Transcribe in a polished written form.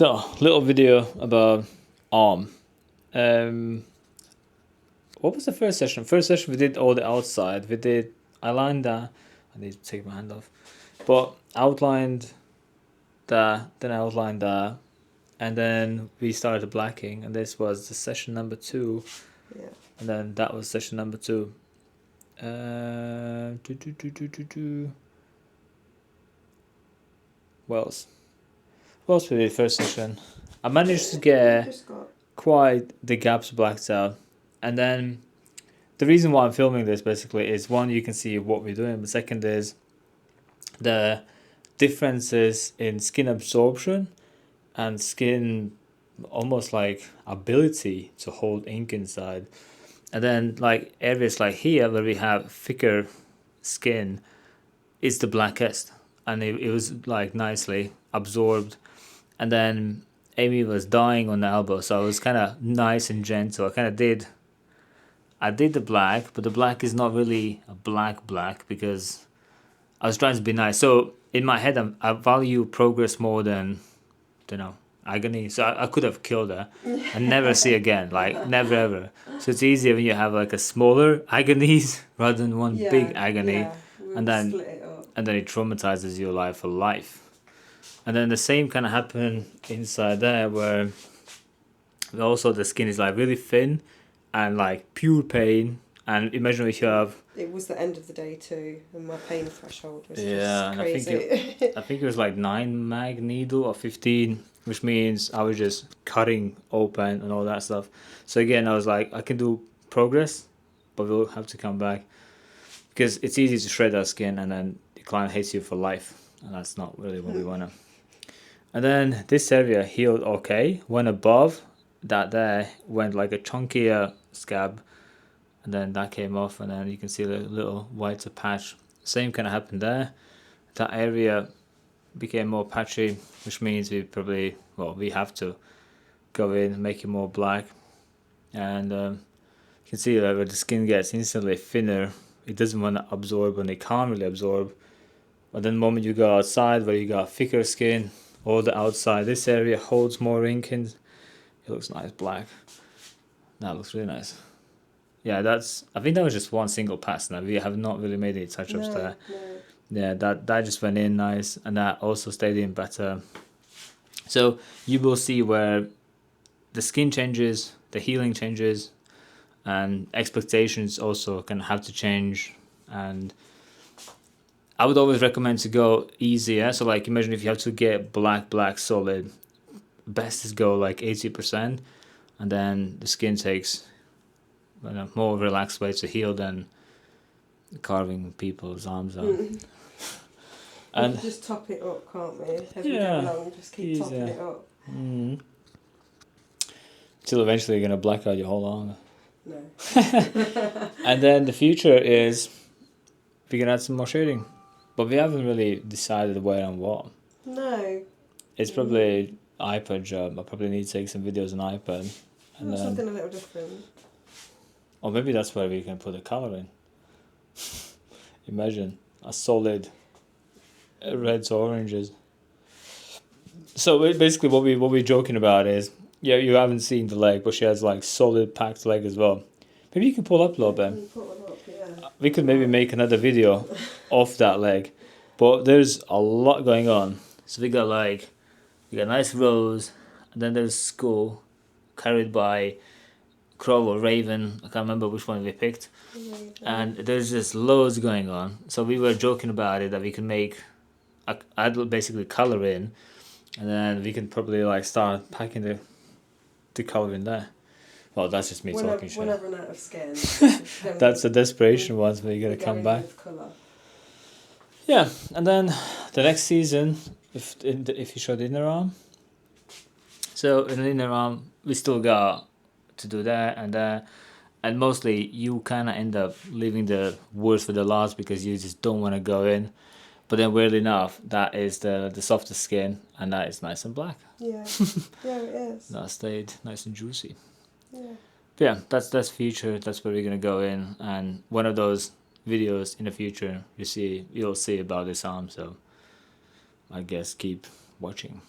So, little video about arm. What was the first session? First session we did all the outside. I lined that. I need to take my hand off. But outlined that, then I outlined that, and then we started blacking, and this was the session number 2. Yeah. And then that was session number 2. What else? What else we did first session? I managed to get quite the gaps blacked out, and then the reason why I'm filming this basically is, one, you can see what we're doing, but second is the differences in skin absorption and skin almost like ability to hold ink inside. And then like areas like here where we have thicker skin is the blackest, and it was like nicely absorbed. And then Amy was dying on the elbow, so I was kind of nice and gentle. I did the black, but the black is not really a black because I was trying to be nice. So in my head, I value progress more than, agony. So I could have killed her and never see again, like never ever. So it's easier when you have like a smaller agonies rather than one big agony, and then it traumatizes your life for life. And then the same kind of happened inside there, where also the skin is like really thin and like pure pain. And imagine if you have... It was the end of the day too, and my pain threshold was just crazy. I think it was like 9 mag needle or 15, which means I was just cutting open and all that stuff. So again, I was like, I can do progress, but we'll have to come back, because it's easy to shred that skin and then the client hates you for life, and that's not really what we want to. And then this area healed okay. Went above that, there went like a chunkier scab, and then that came off, and then you can see the little whiter patch. Same kind of happened there. That area became more patchy, which means we have to go in and make it more black. And you can see that where the skin gets instantly thinner, it doesn't want to absorb, and it can't really absorb. But then the moment you go outside where you got thicker skin, all the outside, this area holds more ink, and it looks nice black. That looks really nice. Yeah, I think that was just one single pass. Now we have not really made any touch-ups there. No. Yeah, that just went in nice, and that also stayed in better. So you will see where the skin changes, the healing changes, and expectations also can have to change. And I would always recommend to go easier. So like, imagine if you have to get black solid, best is go like 80%, and then the skin takes a more relaxed way to heal than carving people's arms out. And we can just top it up, can't we? As we go along, just keep topping it up. Till eventually you're going to black out your whole arm. No. And then the future is we can add some more shading. But we haven't really decided where and what. No. It's probably iPad job. I probably need to take some videos on iPad. And then, something a little different. Or maybe that's where we can put the colour in. Imagine a solid reds or oranges. So basically what we're joking about is, you haven't seen the leg, but she has like solid packed leg as well. Maybe you can pull up a little bit. We could maybe make another video of that leg, but there's a lot going on. So we got nice rose, and then there's skull carried by crow or raven. I can't remember which one we picked. And there's just loads going on. So we were joking about it, that we can add basically color in, and then we can probably like start packing the color in there. Well, that's just me talking shit. When I run out of skin. That's the desperation ones where you're going to come back. Yeah, and then the next season, if you show the inner arm. So in the inner arm, we still got to do that and that. And mostly you kind of end up leaving the worst for the last, because you just don't want to go in. But then weirdly enough, that is the softest skin, and that is nice and black. Yeah, yeah, it is. That stayed nice and juicy. Yeah. But yeah, that's future. That's where we're gonna go in, and one of those videos in the future you'll see about this arm. So I guess keep watching.